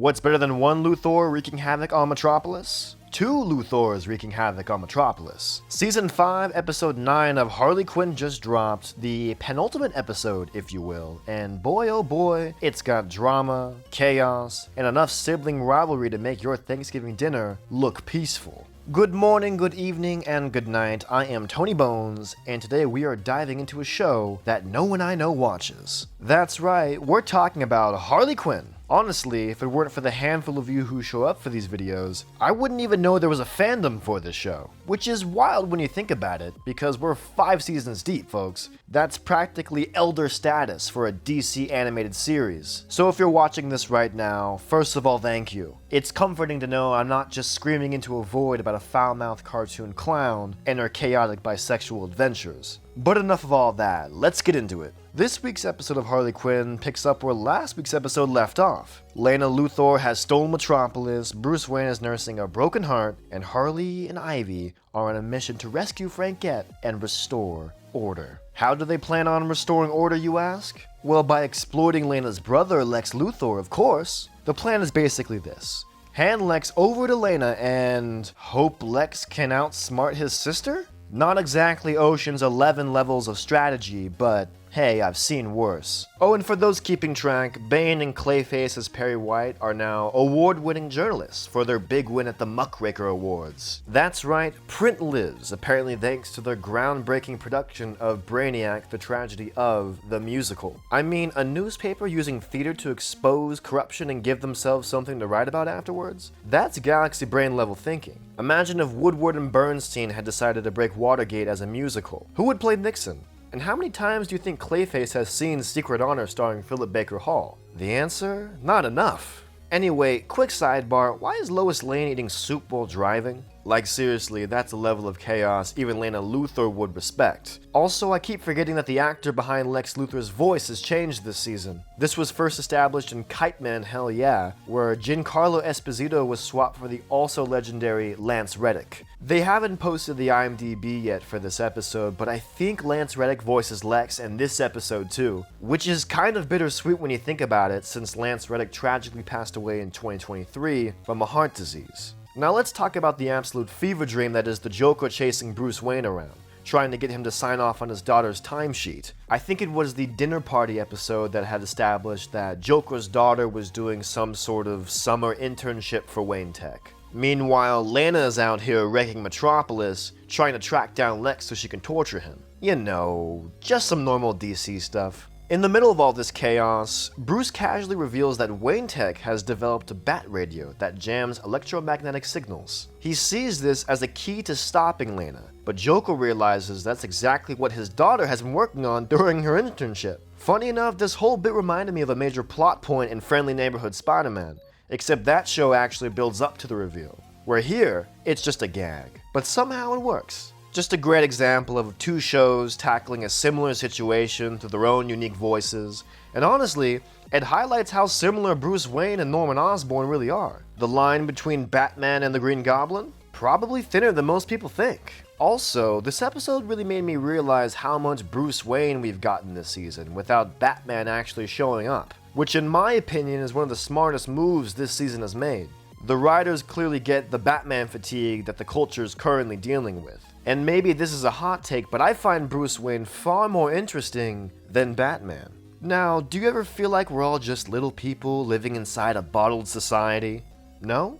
What's better than one Luthor wreaking havoc on Metropolis? Two Luthors wreaking havoc on Metropolis. Season 5, Episode 9 of Harley Quinn just dropped, the penultimate episode, if you will, and boy oh boy, it's got drama, chaos, and enough sibling rivalry to make your Thanksgiving dinner look peaceful. Good morning, good evening, and good night. I am Tony Bones, and today we are diving into a show that no one I know watches. That's right, we're talking about Harley Quinn. Honestly, if it weren't for the handful of you who show up for these videos, I wouldn't even know there was a fandom for this show. Which is wild when you think about it, because we're 5 seasons deep, folks. That's practically elder status for a DC animated series. So if you're watching this right now, first of all, thank you. It's comforting to know I'm not just screaming into a void about a foul-mouthed cartoon clown and her chaotic bisexual adventures. But enough of all that, let's get into it. This week's episode of Harley Quinn picks up where last week's episode left off. Lena Luthor has stolen Metropolis, Bruce Wayne is nursing a broken heart, and Harley and Ivy are on a mission to rescue Frankette and restore order. How do they plan on restoring order, you ask? Well, by exploiting Lena's brother, Lex Luthor, of course. The plan is basically this. Hand Lex over to Lena and hope Lex can outsmart his sister? Not exactly Ocean's 11 levels of strategy, but hey, I've seen worse. Oh, and for those keeping track, Bane and Clayface as Perry White are now award-winning journalists for their big win at the Muckraker Awards. That's right, print lives, apparently thanks to their groundbreaking production of Brainiac, the Tragedy of the Musical. I mean, a newspaper using theater to expose corruption and give themselves something to write about afterwards? That's galaxy brain level thinking. Imagine if Woodward and Bernstein had decided to break Watergate as a musical. Who would play Nixon? And how many times do you think Clayface has seen Secret Honor starring Philip Baker Hall? The answer? Not enough. Anyway, quick sidebar, why is Lois Lane eating soup while driving? Like seriously, that's a level of chaos even Lena Luthor would respect. Also, I keep forgetting that the actor behind Lex Luthor's voice has changed this season. This was first established in Kite Man Hell Yeah, where Giancarlo Esposito was swapped for the also legendary Lance Reddick. They haven't posted the IMDb yet for this episode, but I think Lance Reddick voices Lex in this episode too, which is kind of bittersweet when you think about it, since Lance Reddick tragically passed away in 2023 from a heart disease. Now let's talk about the absolute fever dream that is the Joker chasing Bruce Wayne around, trying to get him to sign off on his daughter's timesheet. I think it was the dinner party episode that had established that Joker's daughter was doing some sort of summer internship for Wayne Tech. Meanwhile, Lena is out here wrecking Metropolis, trying to track down Lex so she can torture him. You know, just some normal DC stuff. In the middle of all this chaos, Bruce casually reveals that Wayne Tech has developed a bat radio that jams electromagnetic signals. He sees this as a key to stopping Lena, but Joker realizes that's exactly what his daughter has been working on during her internship. Funny enough, this whole bit reminded me of a major plot point in Friendly Neighborhood Spider-Man, except that show actually builds up to the reveal, where here, it's just a gag. But somehow it works. Just a great example of 2 shows tackling a similar situation through their own unique voices, and honestly, it highlights how similar Bruce Wayne and Norman Osborn really are. The line between Batman and the Green Goblin? Probably thinner than most people think. Also, this episode really made me realize how much Bruce Wayne we've gotten this season without Batman actually showing up, which in my opinion is one of the smartest moves this season has made. The writers clearly get the Batman fatigue that the culture is currently dealing with. And maybe this is a hot take, but I find Bruce Wayne far more interesting than Batman. Now, do you ever feel like we're all just little people living inside a bottled society? No?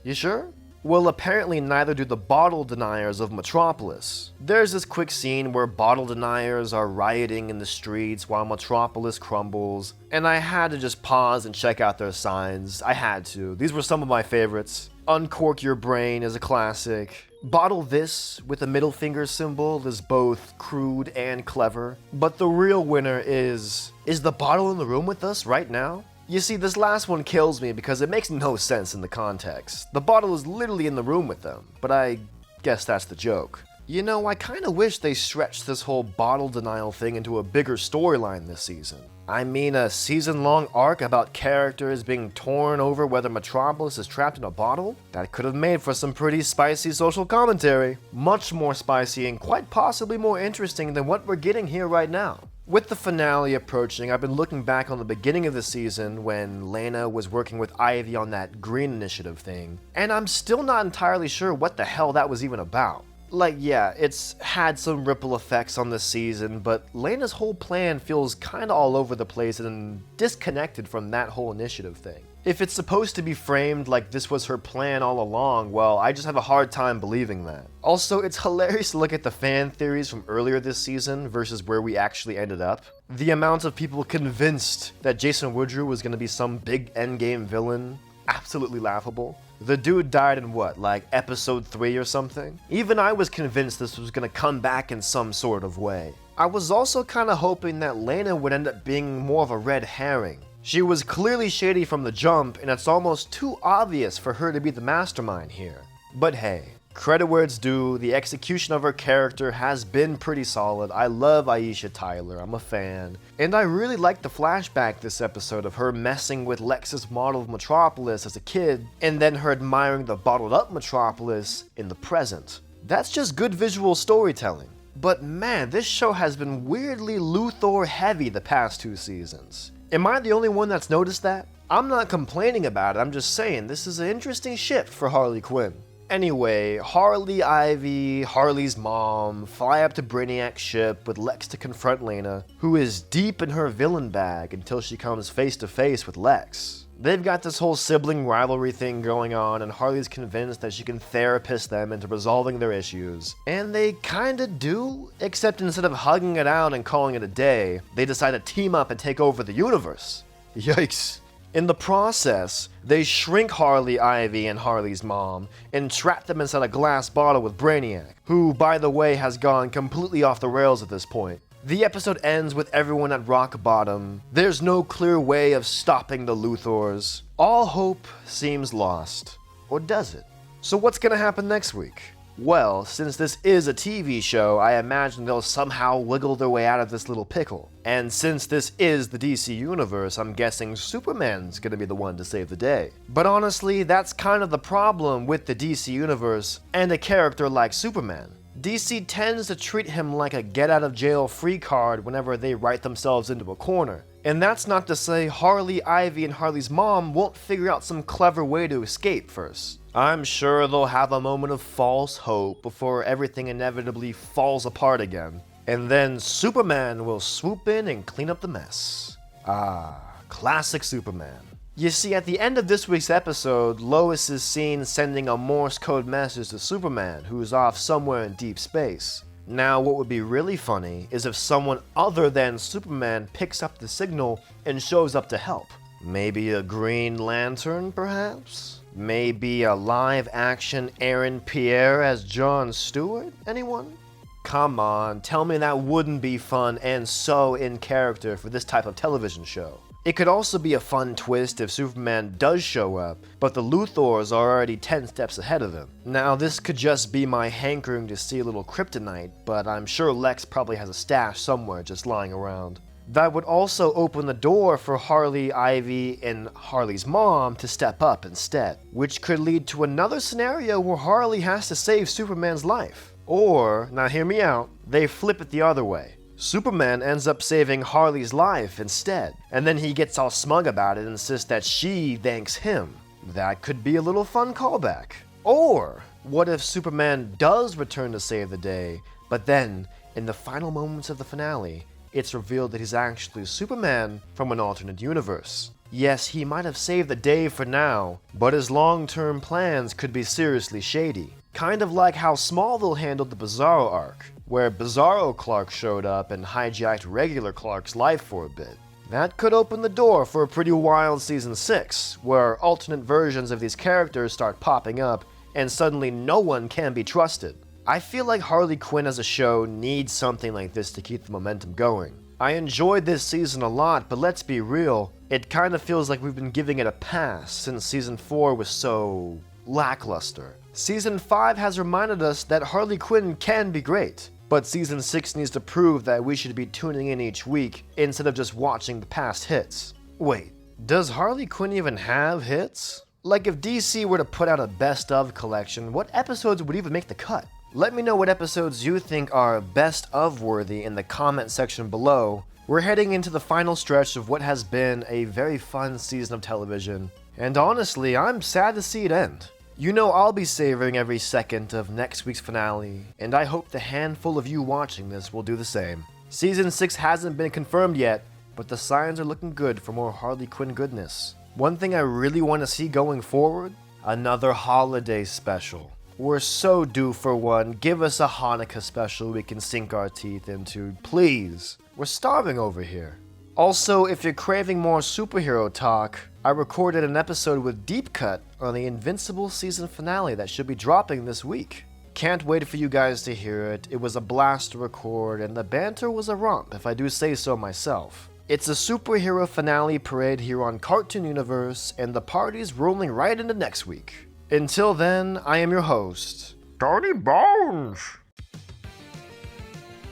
You sure? Well, apparently neither do the bottle deniers of Metropolis. There's this quick scene where bottle deniers are rioting in the streets while Metropolis crumbles, and I had to just pause and check out their signs. I had to. These were some of my favorites. Uncork Your Brain is a classic. Bottle This with a middle finger symbol is both crude and clever. But the real winner is the bottle in the room with us right now? You see, this last one kills me because it makes no sense in the context. The bottle is literally in the room with them, but I guess that's the joke. You know, I kinda wish they stretched this whole bottle denial thing into a bigger storyline this season. I mean, a season-long arc about characters being torn over whether Metropolis is trapped in a bottle? That could have made for some pretty spicy social commentary. Much more spicy and quite possibly more interesting than what we're getting here right now. With the finale approaching, I've been looking back on the beginning of the season when Lena was working with Ivy on that green initiative thing, and I'm still not entirely sure what the hell that was even about. Like, yeah, it's had some ripple effects on this season, but Lena's whole plan feels kinda all over the place and disconnected from that whole initiative thing. If it's supposed to be framed like this was her plan all along, well, I just have a hard time believing that. Also, it's hilarious to look at the fan theories from earlier this season versus where we actually ended up. The amount of people convinced that Jason Woodrue was gonna be some big endgame villain, absolutely laughable. The dude died in what, like episode 3 or something? Even I was convinced this was gonna come back in some sort of way. I was also kinda hoping that Lena would end up being more of a red herring. She was clearly shady from the jump, and it's almost too obvious for her to be the mastermind here. But hey, credit where it's due, the execution of her character has been pretty solid. I love Aisha Tyler, I'm a fan. And I really liked the flashback this episode of her messing with Lex's model of Metropolis as a kid, and then her admiring the bottled up Metropolis in the present. That's just good visual storytelling. But man, this show has been weirdly Luthor heavy the past 2 seasons. Am I the only one that's noticed that? I'm not complaining about it, I'm just saying this is an interesting shift for Harley Quinn. Anyway, Harley, Ivy, Harley's mom fly up to Brainiac's ship with Lex to confront Lena, who is deep in her villain bag until she comes face to face with Lex. They've got this whole sibling rivalry thing going on, and Harley's convinced that she can therapist them into resolving their issues. And they kinda do, except instead of hugging it out and calling it a day, they decide to team up and take over the universe. Yikes. In the process, they shrink Harley, Ivy, and Harley's mom, and trap them inside a glass bottle with Brainiac, who, by the way, has gone completely off the rails at this point. The episode ends with everyone at rock bottom. There's no clear way of stopping the Luthors. All hope seems lost. Or does it? So what's gonna happen next week? Well, since this is a TV show, I imagine they'll somehow wiggle their way out of this little pickle. And since this is the DC universe, I'm guessing Superman's gonna be the one to save the day. But honestly, that's kind of the problem with the DC universe and a character like Superman. DC tends to treat him like a get-out-of-jail-free card whenever they write themselves into a corner. And that's not to say Harley, Ivy, and Harley's mom won't figure out some clever way to escape first. I'm sure they'll have a moment of false hope before everything inevitably falls apart again. And then Superman will swoop in and clean up the mess. Ah, classic Superman. You see, at the end of this week's episode, Lois is seen sending a Morse code message to Superman, who's off somewhere in deep space. Now, what would be really funny is if someone other than Superman picks up the signal and shows up to help. Maybe a Green Lantern, perhaps? Maybe a live-action Aaron Pierre as Jon Stewart? Anyone? Come on, tell me that wouldn't be fun and so in character for this type of television show. It could also be a fun twist if Superman does show up, but the Luthors are already 10 steps ahead of him. Now, this could just be my hankering to see a little kryptonite, but I'm sure Lex probably has a stash somewhere just lying around. That would also open the door for Harley, Ivy, and Harley's mom to step up instead, which could lead to another scenario where Harley has to save Superman's life. Or, now hear me out, they flip it the other way. Superman ends up saving Harley's life instead, and then he gets all smug about it and insists that she thanks him. That could be a little fun callback. Or, what if Superman does return to save the day, but then, in the final moments of the finale, it's revealed that he's actually Superman from an alternate universe. Yes, he might have saved the day for now, but his long-term plans could be seriously shady. Kind of like how Smallville handled the Bizarro arc, where Bizarro Clark showed up and hijacked regular Clark's life for a bit. That could open the door for a pretty wild season 6, where alternate versions of these characters start popping up, and suddenly no one can be trusted. I feel like Harley Quinn as a show needs something like this to keep the momentum going. I enjoyed this season a lot, but let's be real, it kinda feels like we've been giving it a pass since season 4 was so lackluster. Season 5 has reminded us that Harley Quinn can be great, but season 6 needs to prove that we should be tuning in each week instead of just watching the past hits. Wait, does Harley Quinn even have hits? Like if DC were to put out a best of collection, what episodes would even make the cut? Let me know what episodes you think are best of worthy in the comment section below, We're heading into the final stretch of what has been a very fun season of television, and honestly, I'm sad to see it end. You know I'll be savoring every second of next week's finale, and I hope the handful of you watching this will do the same. Season 6 hasn't been confirmed yet, but the signs are looking good for more Harley Quinn goodness. One thing I really want to see going forward? Another holiday special. We're so due for one. Give us a Hanukkah special we can sink our teeth into, please. We're starving over here. Also, if you're craving more superhero talk, I recorded an episode with Deepcut on the Invincible season finale that should be dropping this week. Can't wait for you guys to hear it. It was a blast to record, and the banter was a romp, if I do say so myself. It's a superhero finale parade here on Cartoon Universe, and the party's rolling right into next week. Until then, I am your host, Tony Bones!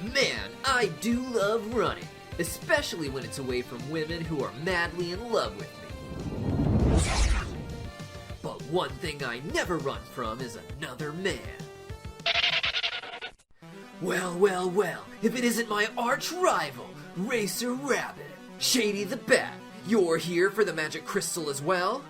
Man, I do love running, especially when it's away from women who are madly in love with me. But one thing I never run from is another man. Well, if it isn't my arch rival, Racer Rabbit. Shady the Bat, you're here for the magic crystal as well?